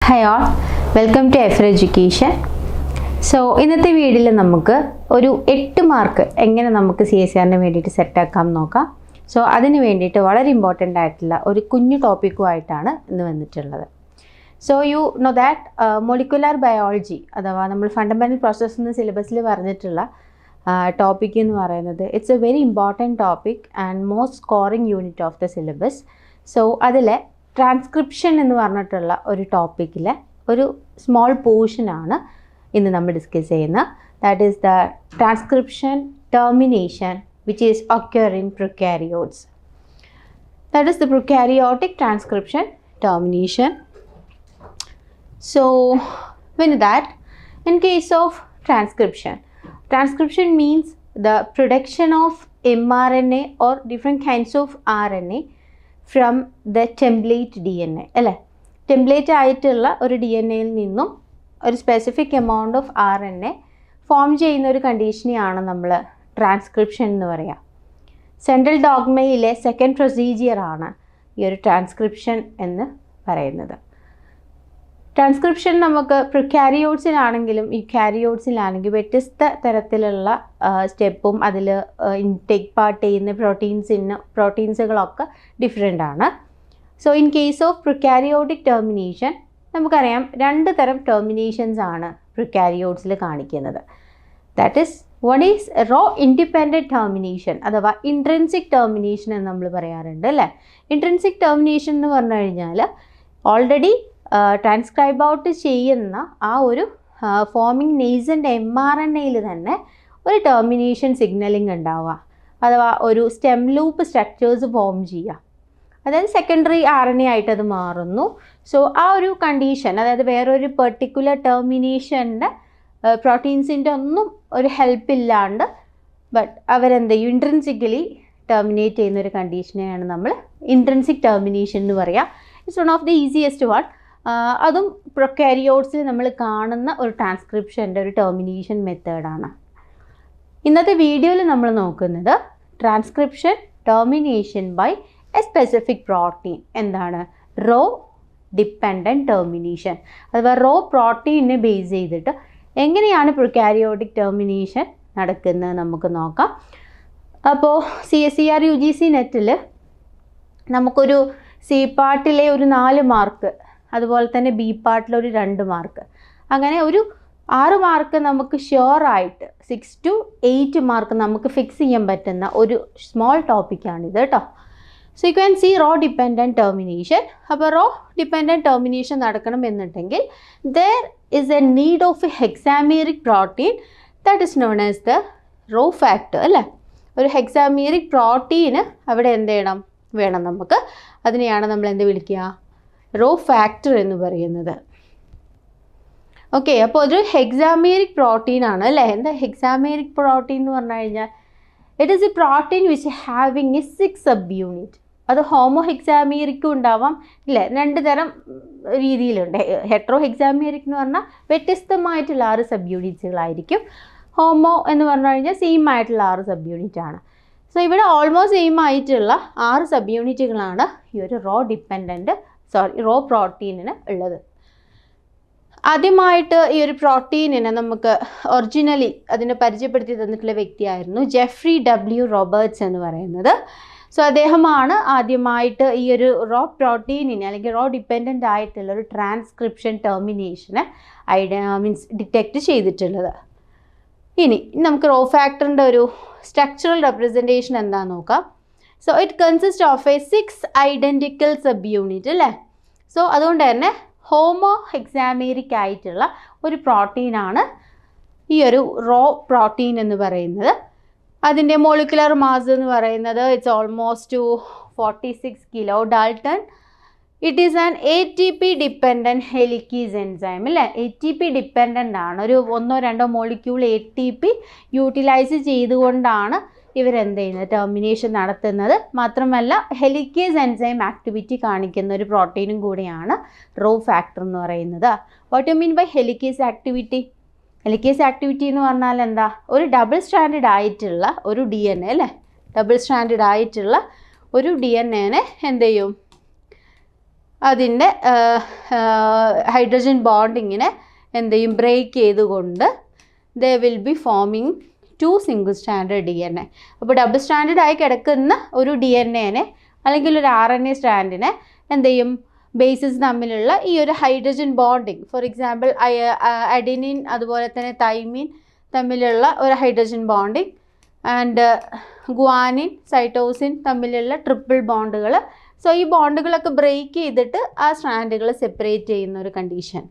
Hi all, welcome to FR Education. So, ഇന്നത്തെ വീഡിയോയിൽ നമുക്ക് ഒരു 8 മാർക്ക് എങ്ങനെ നമുക്ക് CSRന് വേണ്ടിയിട്ട് സെറ്റ് ആക്കാം നോക്കാം. സോ അതിന് വേണ്ടിയിട്ട് വളരെ ഇമ്പോർട്ടൻ്റ് ആയിട്ടുള്ള ഒരു കുഞ്ഞു ടോപ്പിക്കുമായിട്ടാണ് ഇന്ന് വന്നിട്ടുള്ളത്. So you know that molecular biology അഥവാ നമ്മൾ ഫണ്ടമെൻ്റൽ പ്രോസസ്സ് എന്ന സിലബസിൽ പറഞ്ഞിട്ടുള്ള ടോപ്പിക് എന്ന് പറയുന്നത് it's A very important topic and most scoring unit of the syllabus. So അതിലെ ട്രാൻസ്ക്രിപ്ഷൻ എന്ന് പറഞ്ഞിട്ടുള്ള ഒരു ടോപ്പിക്കിലെ ഒരു സ്മോൾ പോർഷനാണ് ഇന്ന് നമ്മൾ ഡിസ്കസ് ചെയ്യുന്നത്. That is the transcription termination which is occur in prokaryotes. That is the prokaryotic transcription termination. So when that, in case of transcription means the production of mRNA or different kinds of RNA from the template DNA. അല്ലേ, template ആയിട്ടുള്ള ഒരു DNA യിൽ നിന്നും ഒരു specific amount of RNA form ചെയ്യുന്ന ഒരു കണ്ടീഷനെയാണ് നമ്മൾ transcription എന്ന് പറയാം. സെൻട്രൽ ഡോഗ്മയിലെ സെക്കൻഡ് പ്രൊസീജിയറാണ് ഈ ഒരു ട്രാൻസ്ക്രിപ്ഷൻ എന്ന് പറയുന്നത്. ട്രാൻസ്ക്രിപ്ഷൻ നമുക്ക് പ്രൊകാരിയോട്സിലാണെങ്കിലും യൂകാരിയോട്സിലാണെങ്കിലും വ്യത്യസ്ത തരത്തിലുള്ള സ്റ്റെപ്പും അതിൽ ടേക്ക് പാർട്ട് ചെയ്യുന്ന പ്രോട്ടീൻസുകളൊക്കെ ഡിഫറെൻ്റ് ആണ്. So in case of prokaryotic termination നമുക്കറിയാം 2 തരം ടെർമിനേഷൻസ് ആണ് പ്രൊകാരിയോട്സിൽ കാണിക്കുന്നത്. That is one is rho independent termination അഥവാ ഇൻട്രിൻസിക് ടെർമിനേഷൻ എന്ന് നമ്മൾ പറയാറുണ്ട് അല്ലേ. ഇൻട്രിൻസിക് ടെർമിനേഷൻ എന്ന് പറഞ്ഞു കഴിഞ്ഞാൽ ഓൾറെഡി ട്രാൻസ്ക്രൈബ് ഔട്ട് ചെയ്യുന്ന ആ ഒരു ഫോമിങ് നെയ്സൻ്റ് mRNAയിൽ തന്നെ ഒരു ടെർമിനേഷൻ സിഗ്നലിംഗ് ഉണ്ടാവുക അഥവാ ഒരു സ്റ്റെം ലൂപ്പ് സ്ട്രക്ചേഴ്സ് ഫോം ചെയ്യുക. അതായത് സെക്കൻഡറി RNA ആയിട്ട് അത് മാറുന്നു. സോ ആ ഒരു കണ്ടീഷൻ, അതായത് വേറൊരു പെർട്ടിക്കുലർ ടെർമിനേഷൻ്റെ പ്രോട്ടീൻസിൻ്റെ ഒന്നും ഒരു ഹെൽപ്പ് ഇല്ലാണ്ട് ബട്ട് അവരെന്ത് ചെയ്യും, ഇൻട്രിൻസിക്കലി ടെർമിനേറ്റ് ചെയ്യുന്ന ഒരു കണ്ടീഷനെയാണ് നമ്മൾ ഇൻട്രിൻസിക് ടെർമിനേഷൻ എന്ന് പറയുക. It's one of the easiest one. അതും പ്രൊകാരിയോട്സിൽ നമ്മൾ കാണുന്ന ഒരു ട്രാൻസ്ക്രിപ്ഷൻ്റെ ഒരു ടെർമിനേഷൻ മെത്തേഡാണ്. ഇന്നത്തെ വീഡിയോയിൽ നമ്മൾ നോക്കുന്നത് transcription termination by a specific protein. എന്താണ് റോ ഡിപ്പെൻഡൻറ്റ് ടെർമിനേഷൻ അഥവാ റോ പ്രോട്ടീനെ ബേസ് ചെയ്തിട്ട് എങ്ങനെയാണ് പ്രൊകാരിയോട്ടിക് ടെർമിനേഷൻ നടക്കുന്നത് നമുക്ക് നോക്കാം. അപ്പോൾ CSER UGC നെറ്റിൽ നമുക്കൊരു C പാർട്ടിലെ ഒരു 4 മാർക്ക്, അതുപോലെ തന്നെ B പാർട്ടിലൊരു 2 മാർക്ക്, അങ്ങനെ ഒരു 6 മാർക്ക് നമുക്ക് ഷുവറായിട്ട് 6 to 8 മാർക്ക് നമുക്ക് ഫിക്സ് ചെയ്യാൻ പറ്റുന്ന ഒരു സ്മോൾ ടോപ്പിക്കാണിത് കേട്ടോ. So you can see rho dependent termination. അപ്പോൾ റോ ഡിപ്പെൻഡൻറ്റ് ടെർമിനേഷൻ നടക്കണം എന്നുണ്ടെങ്കിൽ there is a need of a hexameric protein that is known as the rho factor അല്ലേ. ഒരു ഹെക്സാമീറിക് പ്രോട്ടീന് അവിടെ എന്ത് വേണം നമുക്ക്, അതിനെയാണ് നമ്മൾ എന്ത് വിളിക്കുക, റോ ഫാക്ടർ എന്ന് പറയുന്നത്. ഓക്കെ, അപ്പോൾ ഒരു ഹെക്സാമീറിക് പ്രോട്ടീനാണ് അല്ലേ. എന്താ ഹെക്സാമീറിക് പ്രോട്ടീൻ എന്ന് പറഞ്ഞു കഴിഞ്ഞാൽ it is A protein which having A 6 sub unit. അത് ഹോമോ ഹെക്സാമീറിക്കും ഉണ്ടാവാം ഇല്ലേ, 2 തരം രീതിയിലുണ്ട്. ഹെട്രോ ഹെക്സാമീറിക് എന്ന് പറഞ്ഞാൽ വ്യത്യസ്തമായിട്ടുള്ള 6 സബ് യൂണിറ്റ്സുകളായിരിക്കും. ഹോമോ എന്ന് പറഞ്ഞു കഴിഞ്ഞാൽ സെയിം ആയിട്ടുള്ള 6 സബ് യൂണിറ്റ് ആണ്. സോ ഇവിടെ ഓൾമോസ്റ്റ് സെയിം ആയിട്ടുള്ള 6 സബ് യൂണിറ്റുകളാണ് ഈ ഒരു റോ പ്രോട്ടീനിന് ഉള്ളത്. ആദ്യമായിട്ട് ഈ ഒരു പ്രോട്ടീനിനെ നമുക്ക് ഒറിജിനലി അതിനെ പരിചയപ്പെടുത്തി തന്നിട്ടുള്ള വ്യക്തിയായിരുന്നു ജെഫ്രി W. റോബർട്ട്സ് എന്ന് പറയുന്നത്. സോ അദ്ദേഹമാണ് ആദ്യമായിട്ട് ഈ ഒരു റോ പ്രോട്ടീനിനെ അല്ലെങ്കിൽ റോ ഡിപ്പെൻഡൻ്റ് ആയിട്ടുള്ള ഒരു ട്രാൻസ്ക്രിപ്ഷൻ ടെർമിനേഷനെ ഡിറ്റക്റ്റ് ചെയ്തിട്ടുള്ളത്. ഇനി നമുക്ക് റോ ഫാക്ടറിൻ്റെ ഒരു സ്ട്രക്ചറൽ റെപ്രസെൻറ്റേഷൻ എന്താണെന്ന് നോക്കാം. So it consist of A 6 identical sub unit അല്ലേ. സോ അതുകൊണ്ട് തന്നെ ഹോമോ ഹെക്സാമേറിക് ആയിട്ടുള്ള ഒരു പ്രോട്ടീനാണ് ഈ ഒരു റോ പ്രോട്ടീൻ എന്ന് പറയുന്നത്. അതിൻ്റെ മോളിക്കുലർ മാസ് എന്ന് പറയുന്നത് it's almost 46 kilo Dalton. It is an ATP dependent helicase enzyme അല്ലേ. ATP ഡിപ്പെൻഡൻ്റ് ആണ്. ഒരു 1-2 മോളിക്യൂൾ ATP യൂട്ടിലൈസ് ചെയ്തുകൊണ്ടാണ് ഇവരെന്ത് ചെയ്യുന്നത്, ടെർമിനേഷൻ നടത്തുന്നത്. മാത്രമല്ല ഹെലിക്കേസ് എൻസൈം ആക്ടിവിറ്റി കാണിക്കുന്ന ഒരു പ്രോട്ടീനും കൂടിയാണ് റോ ഫാക്ടർ എന്ന് പറയുന്നത്. What you mean by helicase activity? Helicase activity എന്ന് പറഞ്ഞാൽ എന്താ, ഒരു ഡബിൾ സ്റ്റാൻഡേർഡ് ആയിട്ടുള്ള ഒരു DNA അല്ലേ, ഡബിൾ സ്റ്റാൻഡേർഡ് ആയിട്ടുള്ള ഒരു DNA എന്ത് ചെയ്യും, അതിൻ്റെ ഹൈഡ്രജൻ ബോണ്ടിങ്ങിനെ എന്ത് ചെയ്യും, ബ്രേക്ക് ചെയ്തുകൊണ്ട് they will be forming 2 single standard DNA. അപ്പോൾ ഡബിൾ സ്റ്റാൻഡേർഡ് ആയി കിടക്കുന്ന ഒരു DNA അല്ലെങ്കിൽ ഒരു RNA സ്റ്റാൻഡിനെ എന്ത് ചെയ്യും, ബേസിസ് തമ്മിലുള്ള ഈ ഒരു hydrogen bonding, for example adenine അതുപോലെ തന്നെ തൈമിൻ തമ്മിലുള്ള ഒരു hydrogen bonding and guanine cytosine തമ്മിലുള്ള ട്രിപ്പിൾ ബോണ്ടുകൾ. സോ ഈ ബോണ്ടുകളൊക്കെ ബ്രേക്ക് ചെയ്തിട്ട് ആ സ്ട്രാൻഡുകൾ സെപ്പറേറ്റ് ചെയ്യുന്ന ഒരു കണ്ടീഷൻ.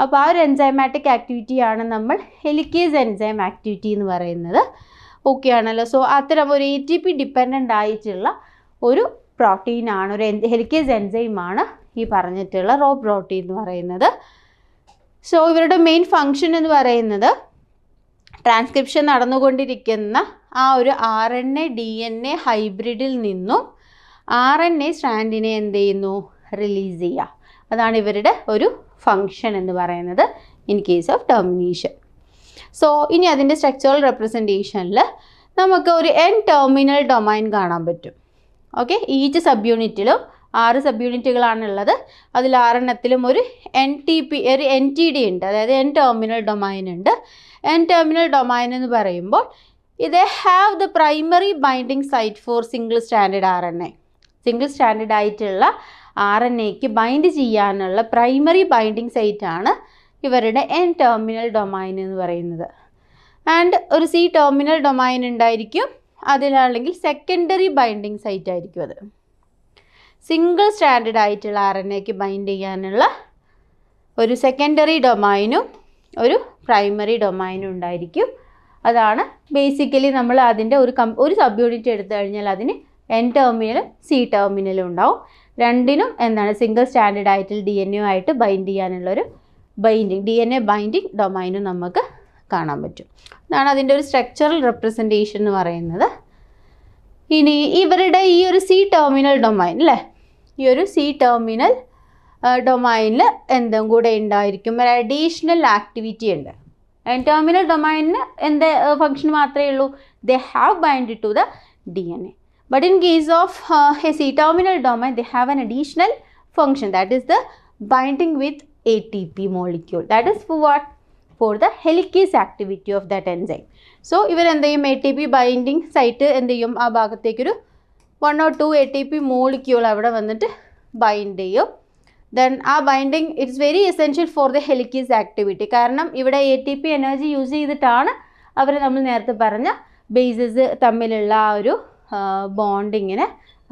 അപ്പോൾ ആ ഒരു എൻസൈമാറ്റിക് ആക്ടിവിറ്റിയാണ് നമ്മൾ ഹെലിക്കേസ് എൻസൈം ആക്ടിവിറ്റി എന്ന് പറയുന്നത്. ഓക്കെ ആണല്ലോ. സോ അത്തരം ഒരു ATP ഡിപ്പെൻഡൻ്റ് ആയിട്ടുള്ള ഒരു പ്രോട്ടീനാണ്, ഒരു ഹെലിക്കേസ് എൻസൈമാണ് ഈ പറഞ്ഞിട്ടുള്ള റോ പ്രോട്ടീൻ എന്ന് പറയുന്നത്. സോ ഇവരുടെ മെയിൻ ഫങ്ഷൻ എന്ന് പറയുന്നത് ട്രാൻസ്ക്രിപ്ഷൻ നടന്നുകൊണ്ടിരിക്കുന്ന ആ ഒരു RNA DNA ഹൈബ്രിഡിൽ നിന്നും RNA സ്ട്രാൻഡിനെ എന്ത് ചെയ്യുന്നു, റിലീസ് ചെയ്യുക. അതാണ് ഇവരുടെ ഒരു ഫങ്ഷൻ എന്ന് പറയുന്നത് in case of termination. So ഇനി അതിൻ്റെ സ്ട്രക്ചറൽ റെപ്രസെൻറ്റേഷനിൽ നമുക്ക് ഒരു N ടെർമിനൽ ഡൊമൈൻ കാണാൻ പറ്റും. ഓക്കെ, ഈച്ച് സബ് യൂണിറ്റിലും 6 സബ് യൂണിറ്റുകളാണുള്ളത്. അതിൽ 6 ഒരു NTD ഉണ്ട്, അതായത് N ടെർമിനൽ ഡൊമൈൻ ഉണ്ട്. N ടെർമിനൽ ഡൊമൈൻ എന്ന് പറയുമ്പോൾ ഇത് have the primary binding site for single standard RNA. Single standard ആയിട്ടുള്ള RNAക്ക് ബൈൻഡ് ചെയ്യാനുള്ള പ്രൈമറി ബൈൻഡിങ് സൈറ്റാണ് ഇവരുടെ N ടെർമിനൽ ഡൊമൈൻ എന്ന് പറയുന്നത്. ആൻഡ് ഒരു C ടെർമിനൽ ഡൊമൈൻ ഉണ്ടായിരിക്കും, അതിലാണെങ്കിൽ സെക്കൻഡറി ബൈൻഡിങ് സൈറ്റ് ആയിരിക്കും. അത് സിംഗിൾ സ്റ്റാൻഡേർഡ് ആയിട്ടുള്ള RNAക്ക് ബൈൻഡ് ചെയ്യാനുള്ള ഒരു സെക്കൻഡറി ഡൊമൈനും ഒരു പ്രൈമറി ഡൊമൈനും ഉണ്ടായിരിക്കും. അതാണ് ബേസിക്കലി നമ്മൾ അതിൻ്റെ ഒരു സബ് യൂണിറ്റ് എടുത്തു കഴിഞ്ഞാൽ അതിന് N ടെർമിനലും C ടെർമിനലും ഉണ്ടാവും. രണ്ടിനും എന്താണ് സിംഗിൾ സ്റ്റാൻഡേർഡ് ആയിട്ടുള്ള DNA ആയിട്ട് ബൈൻഡ് ചെയ്യാനുള്ളൊരു DNA ബൈൻഡിങ് ഡൊമൈനും നമുക്ക് കാണാൻ പറ്റും. അതാണ് അതിൻ്റെ ഒരു സ്ട്രക്ചറൽ റെപ്രസെൻറ്റേഷൻ എന്ന് പറയുന്നത്. ഇനി ഇവരുടെ ഈ ഒരു C ടെർമിനൽ ഡൊമൈൻ അല്ലേ, ഈ ഒരു C ടെർമിനൽ ഡൊമൈനിൽ എന്തും കൂടെ ഉണ്ടായിരിക്കും, ഒരു അഡീഷണൽ ആക്ടിവിറ്റി ഉണ്ട്. N ടെർമിനൽ ഡൊമൈനിന് എന്ത് ഫങ്ഷൻ മാത്രമേ ഉള്ളൂ, they have bind to the DNA. But in case of a C-terminal domain, they have an additional function, that is the binding with ATP molecule. That is for what? For the helicase activity of that enzyme. So, ഇവർ എന്ത് ചെയ്യും, ATP binding site എന്ത് ചെയ്യും, ആ ഭാഗത്തേക്കൊരു 1 or 2 ATP molecule അവിടെ വന്നിട്ട് bind ചെയ്യും. Then ആ binding it's very essential for the helicase activity. കാരണം ഇവിടെ ATP എനർജി യൂസ് ചെയ്തിട്ടാണ് അവർ നമ്മൾ നേരത്തെ പറഞ്ഞ ബേസസ് തമ്മിലുള്ള ആ ഒരു ബോണ്ടിങ്ങിനെ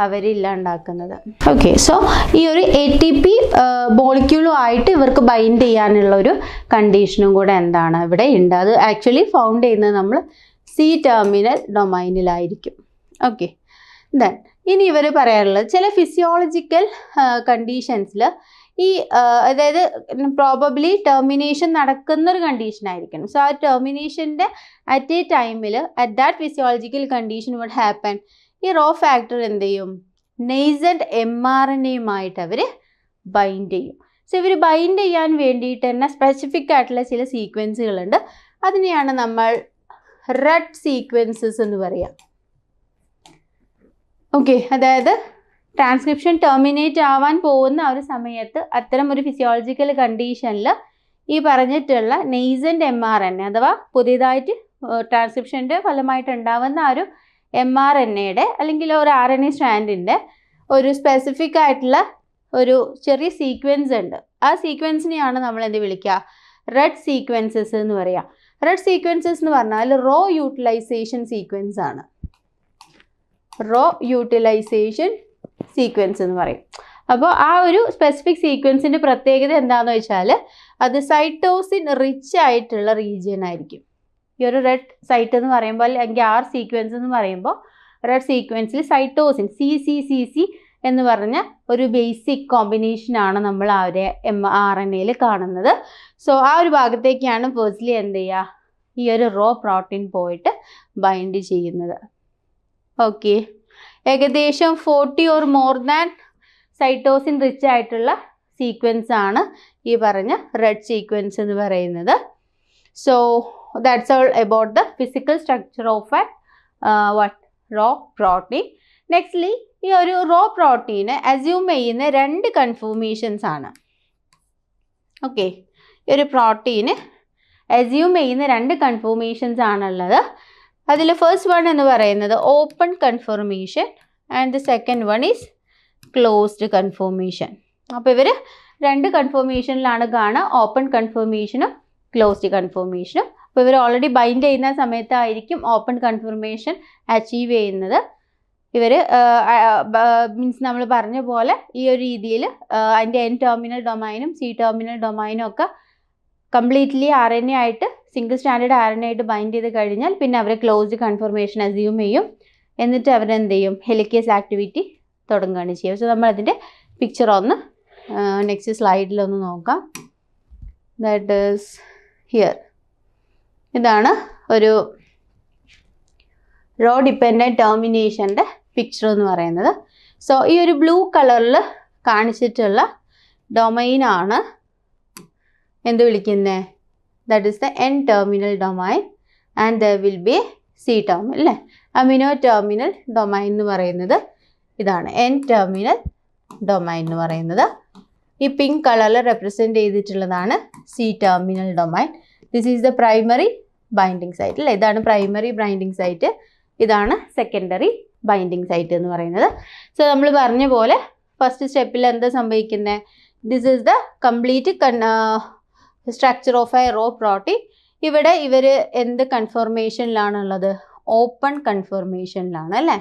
അവരില്ലാണ്ടാക്കുന്നത്. ഓക്കെ, സോ ഈ ഒരു ATP മോളിക്യൂളുമായിട്ട് ഇവർക്ക് ബൈൻഡ് ചെയ്യാനുള്ള ഒരു കണ്ടീഷനും കൂടെ എന്താണ് ഇവിടെ ഉണ്ട്. അത് ആക്ച്വലി ഫൗണ്ട് ചെയ്യുന്നത് നമ്മൾ C ടെർമിനൽ ഡൊമൈനിലായിരിക്കും. ഓക്കെ, ദെൻ ഇനി ഇവർ പറയാനുള്ളത് ചില ഫിസിയോളജിക്കൽ കണ്ടീഷൻസിൽ ഈ അതായത് പ്രോബബ്ലി ടെർമിനേഷൻ നടക്കുന്നൊരു കണ്ടീഷനായിരിക്കണം. സോ ആ ടെർമിനേഷൻ്റെ അറ്റ് എ ടൈമിൽ at that physiological condition would happen, ഈ റോ ഫാക്ടർ എന്ത് ചെയ്യും, നെയ്സൻറ്റ് mRNAയുമായിട്ട് അവർ ബൈൻഡ് ചെയ്യും. സോ ഇവർ ബൈൻഡ് ചെയ്യാൻ വേണ്ടിയിട്ട് തന്നെ സ്പെസിഫിക് ആയിട്ടുള്ള ചില സീക്വൻസുകളുണ്ട്. അതിനെയാണ് നമ്മൾ റെഡ് സീക്വൻസസ് എന്ന് പറയുക. ഓക്കെ, അതായത് ട്രാൻസ്ക്രിപ്ഷൻ ടെർമിനേറ്റ് ആവാൻ പോകുന്ന ഒരു സമയത്ത് അത്തരം ഒരു ഫിസിയോളജിക്കൽ കണ്ടീഷനിൽ ഈ പറഞ്ഞിട്ടുള്ള നെയ്സൻറ്റ് mRNA അഥവാ പുതിയതായിട്ട് ട്രാൻസ്ക്രിപ്ഷൻ്റെ ഫലമായിട്ട് ഉണ്ടാവുന്ന ആ ഒരു mRNAയുടെ അല്ലെങ്കിൽ ഒരു RNA സ്ട്രാൻഡിൻ്റെ ഒരു സ്പെസിഫിക് ആയിട്ടുള്ള ഒരു ചെറിയ സീക്വൻസ് ഉണ്ട്. ആ സീക്വൻസിനെയാണ് നമ്മൾ എന്ത് വിളിക്കുക, റെഡ് സീക്വൻസസ് എന്ന് പറയുക. റെഡ് സീക്വൻസസ് എന്ന് പറഞ്ഞാൽ റോ യൂട്ടിലൈസേഷൻ സീക്വൻസ് ആണ്. റോ യൂട്ടിലൈസേഷൻ സീക്വൻസ് എന്ന് പറയും. അപ്പോൾ ആ ഒരു സ്പെസിഫിക് സീക്വൻസിൻ്റെ പ്രത്യേകത എന്താണെന്ന് വെച്ചാൽ അത് സൈറ്റോസിൻ റിച്ച് ആയിട്ടുള്ള റീജിയൻ ആയിരിക്കും. ഈ ഒരു റെഡ് സൈറ്റ് എന്ന് പറയുമ്പോൾ അല്ലെങ്കിൽ R സീക്വൻസ് എന്ന് പറയുമ്പോൾ റെഡ് സീക്വൻസിൽ സൈറ്റോസിൻ CCCC എന്ന് പറഞ്ഞ ഒരു ബേസിക് കോമ്പിനേഷനാണ് നമ്മൾ ആ ഒരു mRNAയിൽ കാണുന്നത്. സോ ആ ഒരു ഭാഗത്തേക്കാണ് ഫേസ്റ്റ്ലി എന്ത് ചെയ്യുക, ഈ ഒരു റോ പ്രോട്ടീൻ പോയിട്ട് ബൈൻഡ് ചെയ്യുന്നത്. ഓക്കെ, ഏകദേശം 40 or more than cytosine rich ആയിട്ടുള്ള സീക്വൻസ് ആണ് ഈ പറഞ്ഞ റെഡ് സീക്വൻസ് എന്ന് പറയുന്നത്. So that's all about the physical structure of a rho protein. Nextly ഈ ഒരു റോ പ്രോട്ടീന് അസ്യൂം ചെയ്യുന്ന 2 കൺഫോർമേഷൻസ് ആണ്. ഓക്കെ, ഈ ഒരു പ്രോട്ടീന് അസ്യൂം ചെയ്യുന്ന 2 കൺഫോർമേഷൻസ് ആണുള്ളത്. അതിൽ ഫസ്റ്റ് വൺ എന്ന് പറയുന്നത് open conformation and the second one is closed conformation. അപ്പോൾ ഇവർ 2 കൺഫോർമേഷനിലാണ് കാണുക, ഓപ്പൺ കൺഫോർമേഷനും ക്ലോസ്ഡ് കൺഫോർമേഷനും. അപ്പോൾ ഇവർ ഓൾറെഡി ബൈൻഡ് ചെയ്യുന്ന സമയത്തായിരിക്കും ഓപ്പൺ കൺഫർമേഷൻ അച്ചീവ് ചെയ്യുന്നത്. ഇവർ മീൻസ് നമ്മൾ പറഞ്ഞ പോലെ ഈ ഒരു രീതിയിൽ അതിൻ്റെ എൻ ടെർമിനൽ ഡൊമൈനും സി ടെർമിനൽ ഡൊമൈനും ഒക്കെ കംപ്ലീറ്റ്ലി RNA ആയിട്ട് സിംഗിൾ സ്റ്റാൻഡേർഡ് RNA ആയിട്ട് ബൈൻഡ് ചെയ്ത് കഴിഞ്ഞാൽ പിന്നെ അവർ ക്ലോസ്ഡ് കൺഫർമേഷൻ അസ്യൂം ചെയ്യും. എന്നിട്ട് അവരെന്ത് ചെയ്യും, ഹെലിക്കേസ് ആക്ടിവിറ്റി തുടങ്ങുകയാണ് ചെയ്യുക. സോ നമ്മൾ അതിൻ്റെ പിക്ചർ ഒന്ന് നെക്സ്റ്റ് സ്ലൈഡിലൊന്ന് നോക്കാം. That is here. ഇതാണ് ഒരു റോ ഡിപ്പെൻഡൻറ്റ് ടെർമിനേഷൻ്റെ പിക്ചർ എന്ന് പറയുന്നത്. സോ ഈ ഒരു ബ്ലൂ കളറിൽ കാണിച്ചിട്ടുള്ള ഡൊമൈനാണ് എന്ത് വിളിക്കുന്നത്, that is the N terminal domain and there will be C terminal അല്ലേ. അമിനോ ടെർമിനൽ ഡൊമൈൻ എന്ന് പറയുന്നത് ഇതാണ്, എൻ ടെർമിനൽ ഡൊമൈൻ എന്ന് പറയുന്നത്. ഈ പിങ്ക് കളറിൽ റെപ്രസെൻറ്റ് ചെയ്തിട്ടുള്ളതാണ് C terminal domain. This is the primary binding site അല്ലേ. ഇതാണ് പ്രൈമറി ബൈൻഡിങ് സൈറ്റ്, ഇതാണ് സെക്കൻഡറി ബൈൻഡിങ് സൈറ്റ് എന്ന് പറയുന്നത്. സോ നമ്മൾ പറഞ്ഞ പോലെ ഫസ്റ്റ് സ്റ്റെപ്പിൽ എന്താ സംഭവിക്കുന്നത്, this is the complete structure of a rho protein. ഇവിടെ ഇവർ എന്ത് കൺഫോർമേഷനിലാണുള്ളത്, ഓപ്പൺ കൺഫോർമേഷനിലാണ് അല്ലേ,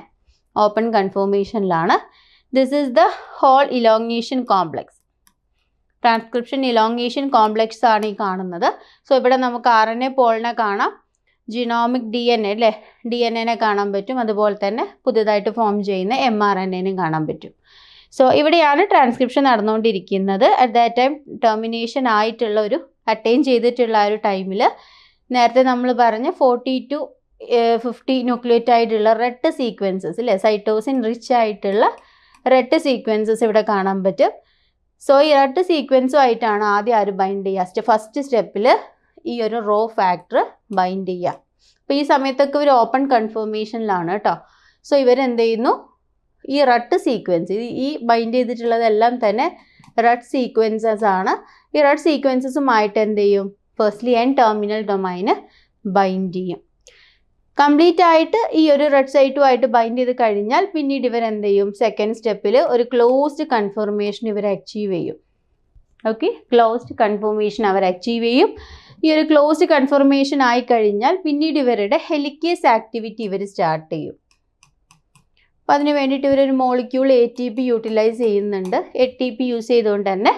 ഓപ്പൺ കൺഫോർമേഷനിലാണ്. This is the whole elongation complex, transcription elongation complex ആണ് ഈ കാണുന്നത്. സോ ഇവിടെ നമുക്ക് RNA പോളിനെ കാണാം, ജിനോമിക് DNA അല്ലേ, DNA കാണാൻ പറ്റും. അതുപോലെ തന്നെ പുതുതായിട്ട് ഫോം ചെയ്യുന്ന mRNA കാണാൻ പറ്റും. സോ ഇവിടെയാണ് ട്രാൻസ്ക്രിപ്ഷൻ നടന്നുകൊണ്ടിരിക്കുന്നത്. അറ്റ് ദാറ്റ് ടൈം ടെർമിനേഷൻ ആയിട്ടുള്ള ഒരു അറ്റൈൻ ചെയ്തിട്ടുള്ള ആ ഒരു ടൈമിൽ നേരത്തെ നമ്മൾ പറഞ്ഞ 40 to 50 ന്യൂക്ലിയോറ്റൈഡുള്ള റെഡ് സീക്വൻസസ് അല്ലേ, സൈറ്റോസിൻ റിച്ച് ആയിട്ടുള്ള റെഡ് സീക്വൻസസ് ഇവിടെ കാണാൻ പറ്റും. സോ ഈ റെഡ് സീക്വൻസുമായിട്ടാണ് ആദ്യം ആര് ബൈൻഡ് ചെയ്യുക, ഫസ്റ്റ് സ്റ്റെപ്പിൽ ഈ ഒരു റോ ഫാക്ടർ ബൈൻഡ് ചെയ്യുക. അപ്പോൾ ഈ സമയത്തൊക്കെ ഇവർ ഓപ്പൺ കൺഫോർമേഷനിലാണ് കേട്ടോ. സോ ഇവരെന്ത് ചെയ്യുന്നു, ഈ റെഡ് സീക്വൻസ്, ഈ ബൈൻഡ് ചെയ്തിട്ടുള്ളതെല്ലാം തന്നെ റെഡ് സീക്വൻസസ് ആണ്. ഈ റെഡ് സീക്വൻസസുമായിട്ട് എന്ത് ചെയ്യും, firstly N terminal domain bind ചെയ്യും. കംപ്ലീറ്റ് ആയിട്ട് ഈ ഒരു റെഡ് സൈറ്റുമായിട്ട് ബൈൻഡ് ചെയ്ത് കഴിഞ്ഞാൽ പിന്നീട് ഇവരെന്ത് ചെയ്യും, സെക്കൻഡ് സ്റ്റെപ്പിൽ ഒരു ക്ലോസ്ഡ് കൺഫോർമേഷൻ ഇവർ അച്ചീവ് ചെയ്യും. ഓക്കെ, ക്ലോസ്ഡ് കൺഫോർമേഷൻ അവർ അച്ചീവ് ചെയ്യും. ഈ ഒരു ക്ലോസ്ഡ് കൺഫോർമേഷൻ ആയി കഴിഞ്ഞാൽ പിന്നീട് ഇവരുടെ ഹെലിക്കേസ് ആക്ടിവിറ്റി ഇവർ സ്റ്റാർട്ട് ചെയ്യും. അപ്പോൾ അതിന് വേണ്ടിയിട്ട് ഇവരൊരു മോളിക്യൂൾ ATP യൂട്ടിലൈസ് ചെയ്യുന്നുണ്ട്. ATP യൂസ് ചെയ്തുകൊണ്ട് തന്നെ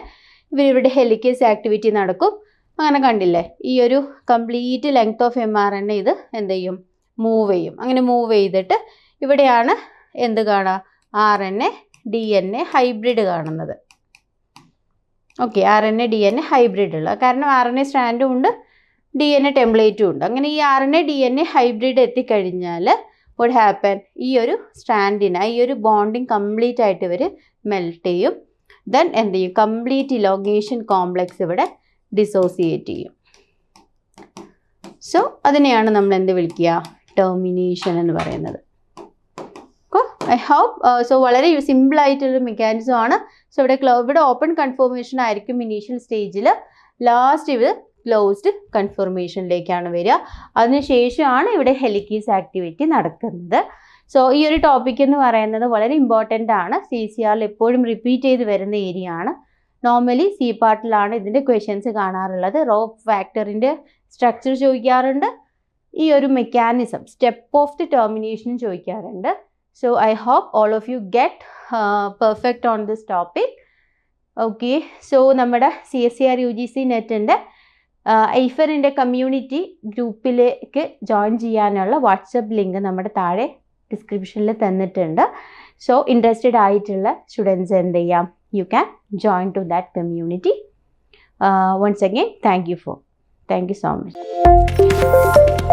ഇവരുടെ ഹെലിക്കേസ് ആക്ടിവിറ്റി നടക്കും. അങ്ങനെ കണ്ടില്ലേ, ഈ ഒരു കംപ്ലീറ്റ് ലെങ്ത് ഓഫ് mRNA ഇത് എന്ത് ചെയ്യും, മൂവ് ചെയ്യും. അങ്ങനെ മൂവ് ചെയ്തിട്ട് ഇവിടെയാണ് എന്ത് കാണുക, RNA DNA ഹൈബ്രിഡ് കാണുന്നത്. ഓക്കെ, RNA DNA ഹൈബ്രിഡ് ഉള്ള, കാരണം RNA സ്ട്രാൻഡും ഉണ്ട് DNA ടെംപ്ലേറ്റും ഉണ്ട്. അങ്ങനെ ഈ RNA DNA ഹൈബ്രിഡ് എത്തിക്കഴിഞ്ഞാൽ what happen, ഈ ഒരു സ്ട്രാൻഡിന് ഈ ഒരു ബോണ്ടിങ് കംപ്ലീറ്റ് ആയിട്ട് ഇവർ മെൽറ്റ് ചെയ്യും. ദെൻ എന്ത് ചെയ്യും, കംപ്ലീറ്റ് ഇലോങ്ങേഷൻ കോംപ്ലക്സ് ഇവിടെ ഡിസോസിയേറ്റ് ചെയ്യും. സോ അതിനെയാണ് നമ്മൾ എന്ത് വിളിക്കുക, ടെർമിനേഷൻ എന്ന് പറയുന്നത്. ഐ ഹോപ്പ് സോ വളരെ സിമ്പിളായിട്ടുള്ളൊരു മെക്കാനിസം ആണ്. സോ ഇവിടെ ഓപ്പൺ കൺഫോർമേഷൻ ആയിരിക്കും ഇനീഷ്യൽ സ്റ്റേജിൽ, ലാസ്റ്റ് ഇത് ക്ലോസ്ഡ് കൺഫോർമേഷനിലേക്കാണ് വരിക. അതിനുശേഷമാണ് ഇവിടെ ഹെലിക്കേസ് ആക്ടിവിറ്റി നടക്കുന്നത്. സോ ഈ ഒരു ടോപ്പിക് എന്ന് പറയുന്നത് വളരെ ഇമ്പോർട്ടൻ്റ് ആണ്. CCRൽ എപ്പോഴും റിപ്പീറ്റ് ചെയ്ത് വരുന്ന ഏരിയ ആണ്. നോർമലി C പാർട്ടിലാണ് ഇതിൻ്റെ ക്വസ്റ്റ്യൻസ് കാണാറുള്ളത്. റോ ഫാക്ടറിൻ്റെ സ്ട്രക്ചർ ചോദിക്കാറുണ്ട്, ഈ ഒരു മെക്കാനിസം സ്റ്റെപ്പ് ഓഫ് ദി ടെർമിനേഷനും ചോദിക്കാറുണ്ട്. So I hope all of you get perfect on this topic. Okay, so നമ്മുടെ CSCR UGC നെറ്റിൻ്റെ ഐഫറിൻ്റെ കമ്മ്യൂണിറ്റി ഗ്രൂപ്പിലേക്ക് ജോയിൻ ചെയ്യാനുള്ള വാട്സപ്പ് ലിങ്ക് നമ്മുടെ താഴെ ഡിസ്ക്രിപ്ഷനിൽ തന്നിട്ടുണ്ട്. സോ ഇൻട്രസ്റ്റഡ് ആയിട്ടുള്ള സ്റ്റുഡൻസ് എന്ത് ചെയ്യാം, you can join to that community. Once again thank you so much.